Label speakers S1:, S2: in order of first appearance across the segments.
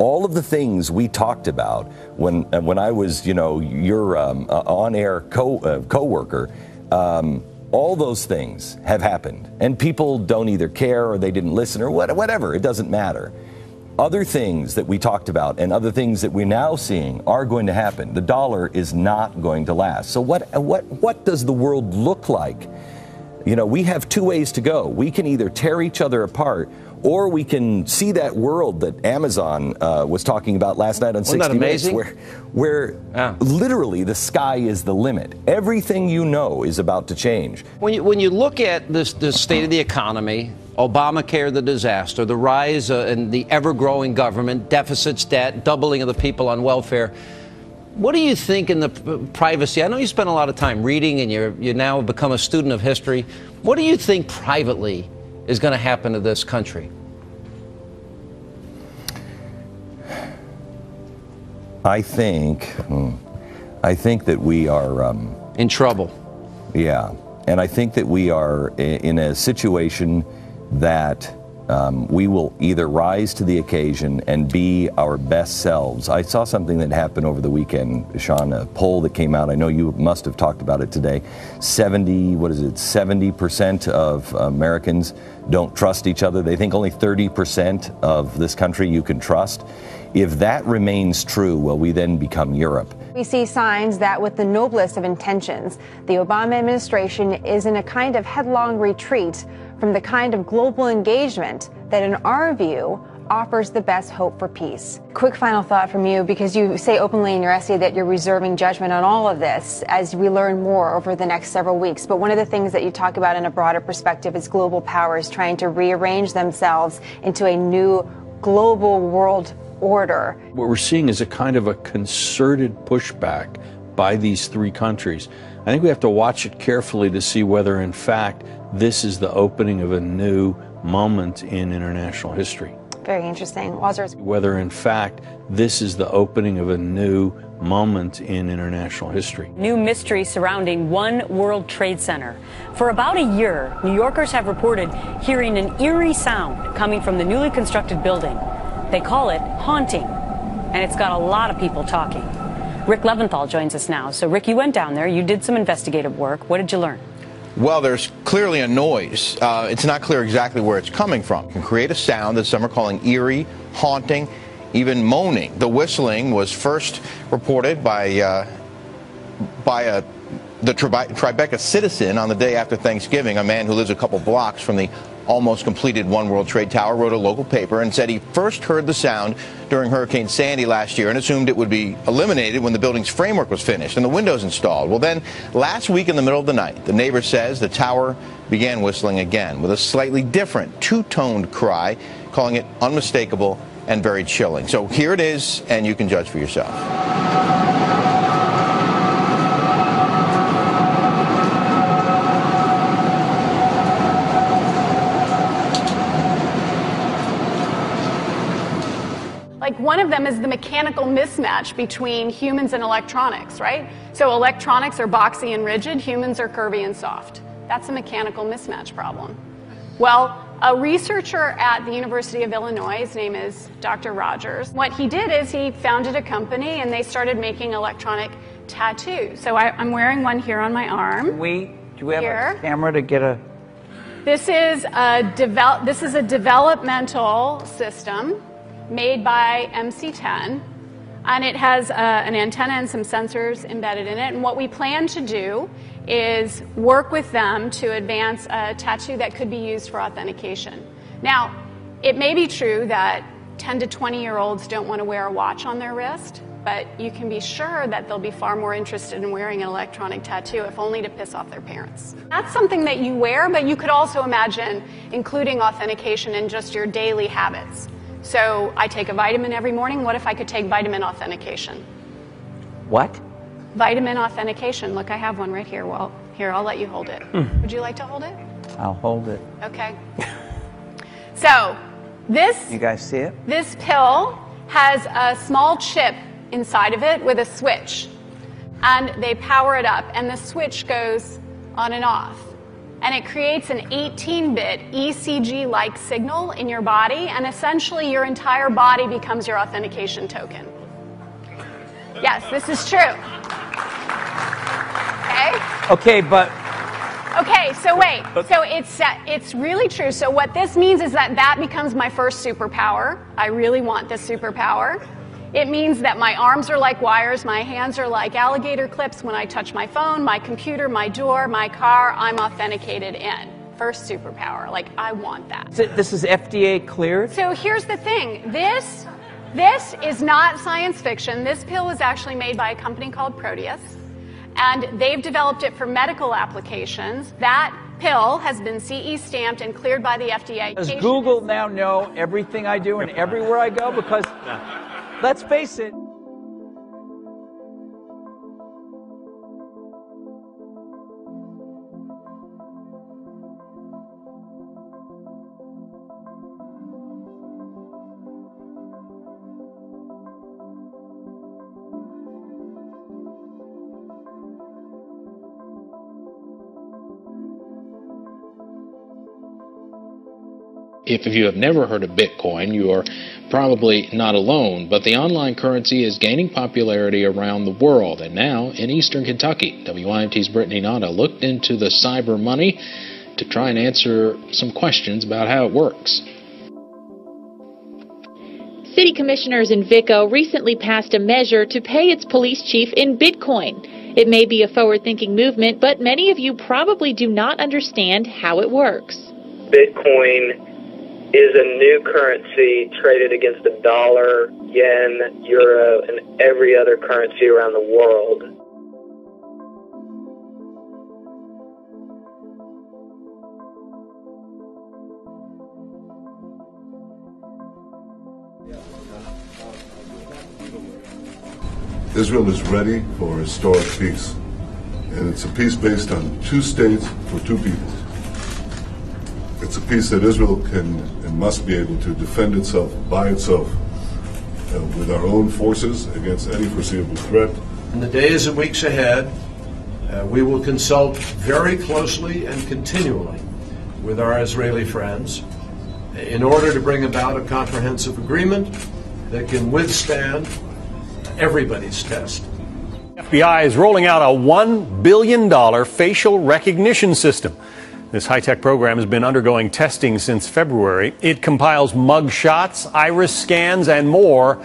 S1: all of the things we talked about when I was, your on-air co-worker, all those things have happened, and people don't either care or they didn't listen or whatever. It doesn't matter. Other things that we talked about and other things that we're now seeing are going to happen. The dollar is not going to last. So what does the world look like? We have two ways to go. We can either tear each other apart, or we can see that world that Amazon was talking about last night on 60 Minutes, where literally the sky is the limit. Everything is about to change.
S2: When you look at the state of the economy, Obamacare, the disaster, the rise in the ever-growing government, deficits, debt, doubling of the people on welfare, what do you think in the privacy? I know you spend a lot of time reading, and you now become a student of history. What do you think privately is going to happen to this country?
S1: I think that we are
S2: in trouble.
S1: Yeah, and I think that we are in a situation that we will either rise to the occasion and be our best selves. I saw something that happened over the weekend, Sean, a poll that came out. I know you must have talked about it today. 70% of Americans don't trust each other. They think only 30% of this country you can trust. If that remains true, well, we then become Europe.
S3: We see signs that with the noblest of intentions, the Obama administration is in a kind of headlong retreat from the kind of global engagement that, in our view, offers the best hope for peace. Quick final thought from you, because you say openly in your essay that you're reserving judgment on all of this as we learn more over the next several weeks. But one of the things that you talk about in a broader perspective is global powers trying to rearrange themselves into a new global world order.
S4: What we're seeing is a kind of a concerted pushback by these three countries. I think we have to watch it carefully to see whether, in fact, this is the opening of a new moment in international history.
S3: Very interesting.
S4: Whether, in fact, this is the opening of a new moment in international history.
S5: New mystery surrounding One World Trade Center. For about a year, New Yorkers have reported hearing an eerie sound coming from the newly constructed building. They call it haunting, and it's got a lot of people talking. Rick Leventhal joins us now. So, Rick, you went down there. You did some investigative work. What did you learn?
S6: Well, there's clearly a noise. It's not clear exactly where it's coming from. It can create a sound that some are calling eerie, haunting, even moaning. The whistling was first reported by the Tribeca citizen on the day after Thanksgiving. A man who lives a couple blocks from the almost completed One World Trade Tower wrote a local paper and said he first heard the sound during Hurricane Sandy last year and assumed it would be eliminated when the building's framework was finished and the windows installed. Well, then last week in the middle of the night, the neighbor says the tower began whistling again with a slightly different two-toned cry, calling it unmistakable and very chilling. So here it is, and you can judge for yourself.
S7: One of them is the mechanical mismatch between humans and electronics, right? So electronics are boxy and rigid, humans are curvy and soft. That's a mechanical mismatch problem. Well, a researcher at the University of Illinois, his name is Dr. Rogers, what he did is he founded a company and they started making electronic tattoos. So I'm wearing one here on my arm.
S8: Do we have a camera to get a...
S7: This is a developmental system made by MC10, and it has an antenna and some sensors embedded in it. And what we plan to do is work with them to advance a tattoo that could be used for authentication. Now, it may be true that 10 to 20-year-olds don't want to wear a watch on their wrist, but you can be sure that they'll be far more interested in wearing an electronic tattoo, if only to piss off their parents. That's something that you wear, but you could also imagine including authentication in just your daily habits. So I take a vitamin every morning. What if I could take vitamin authentication?
S8: What?
S7: Vitamin authentication. Look, I have one right here. Well, here, I'll let you hold it. Would you like to hold it?
S8: I'll hold it.
S7: Okay. So this...
S8: You guys see it?
S7: This pill has a small chip inside of it with a switch. And they power it up, and the switch goes on and off. and it creates an 18-bit ECG-like signal in your body, and essentially your entire body becomes your authentication token. Yes, this is true. Okay?
S8: Okay, but...
S7: Okay, so wait. So it's really true. So what this means is that becomes my first superpower. I really want this superpower. It means that my arms are like wires, my hands are like alligator clips. When I touch my phone, my computer, my door, my car, I'm authenticated in. First superpower. Like, I want that.
S8: This is FDA cleared?
S7: So here's the thing. This is not science fiction. This pill is actually made by a company called Proteus, and they've developed it for medical applications. That pill has been CE stamped and cleared by the FDA.
S8: Does Google now know everything I do and everywhere I go? Because, let's face it.
S9: If you have never heard of Bitcoin, you are probably not alone, but the online currency is gaining popularity around the world, and now in eastern Kentucky. WIMT's Brittany Nada looked into the cyber money to try and answer some questions about how it works.
S10: City commissioners in Vico recently passed a measure to pay its police chief in Bitcoin. It may be a forward-thinking movement, but many of you probably do not understand how it works.
S11: Bitcoin is a new currency traded against the dollar, yen, euro, and every other currency around the world.
S12: Israel is ready for historic peace, and it's a peace based on 2 states for 2 peoples. It's a peace that Israel can and must be able to defend itself by itself with our own forces against any foreseeable threat.
S13: In the days and weeks ahead, we will consult very closely and continually with our Israeli friends in order to bring about a comprehensive agreement that can withstand everybody's test.
S14: FBI is rolling out a $1 billion facial recognition system. This high-tech program has been undergoing testing since February. It compiles mug shots, iris scans, and more,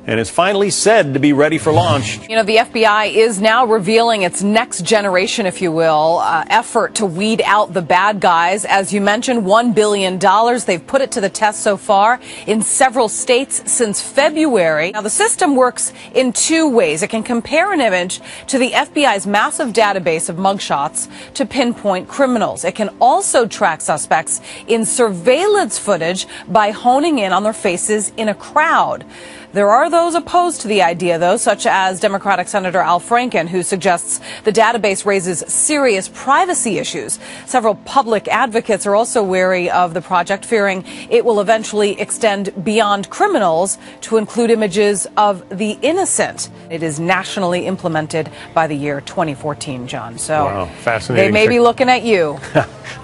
S14: and is finally said to be ready for launch.
S15: You know, the FBI is now revealing its next generation, if you will, effort to weed out the bad guys. As you mentioned, $1 billion. They've put it to the test so far in several states since February. Now, the system works in 2 ways. It can compare an image to the FBI's massive database of mugshots to pinpoint criminals. It can also track suspects in surveillance footage by honing in on their faces in a crowd. There are those opposed to the idea, though, such as Democratic Senator Al Franken, who suggests the database raises serious privacy issues. Several public advocates are also wary of the project, fearing it will eventually extend beyond criminals to include images of the innocent. It is nationally implemented by the year 2014, John. So
S14: wow, fascinating.
S15: They may be looking at you.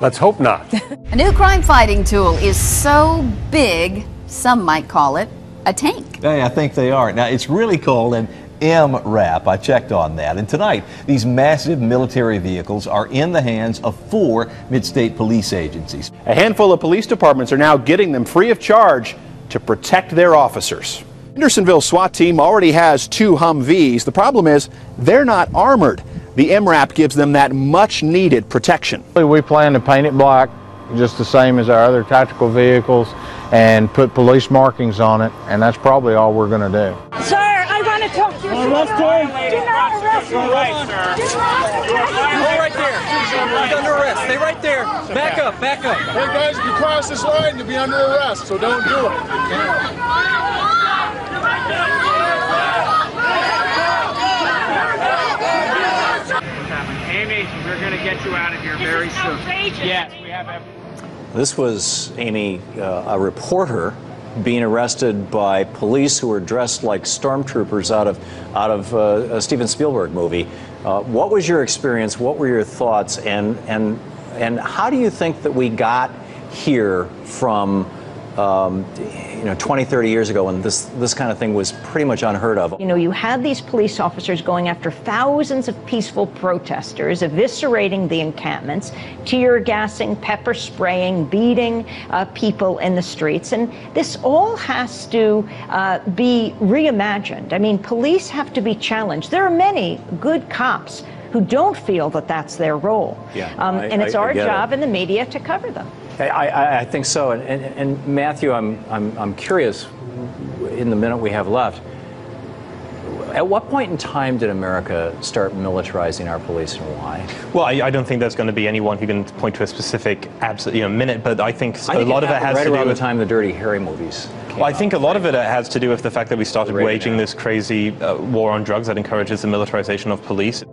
S14: Let's hope not.
S16: A new crime-fighting tool is so big, some might call it a tank.
S17: Yeah, I think they are. Now, it's really called an mrab. I checked on that. And tonight, these massive military vehicles are in the hands of 4 mid-state police agencies.
S18: A handful of police departments are now getting them free of charge to protect their officers. Hendersonville SWAT team already has 2 Humvees. The problem is they're not armored. The mrab gives them that much-needed protection.
S19: We plan to paint it black, just the same as our other tactical vehicles, and put police markings on it, and that's probably all we're going to do.
S20: Sir, I want to talk to you.
S21: Arrest him.
S20: Do not arrest me.
S21: Right, sir.
S20: Stay
S21: right there. He's under arrest. Stay right there. Back up, back up. Hey guys, if you cross this line, you'll be under arrest, so don't do it.
S22: Amy, we're going to get you out of here very soon. Yes, we have everything.
S23: This was, Amy, a reporter being arrested by police who were dressed like stormtroopers out of a Steven Spielberg movie. What was your experience? What were your thoughts? And And how do you think that we got here from 20, 30 years ago when this kind of thing was pretty much unheard of?
S1: You know, you had these police officers going after thousands of peaceful protesters, eviscerating the encampments, tear gassing, pepper spraying, beating people in the streets. And this all has to be reimagined. I mean, police have to be challenged. There are many good cops who don't feel that that's their role. And it's our job in the media to cover them.
S23: I think so. And Matthew, I'm curious, in the minute we have left, at what point in time did America start militarizing our police, and why?
S2: Well, I don't think there's going to be anyone who can point to a specific minute, but I think a lot of it has to do with
S23: the time the Dirty Harry movies.
S2: Well, I think a lot of it has to do with the fact that we started waging this crazy war on drugs that encourages the militarization of police.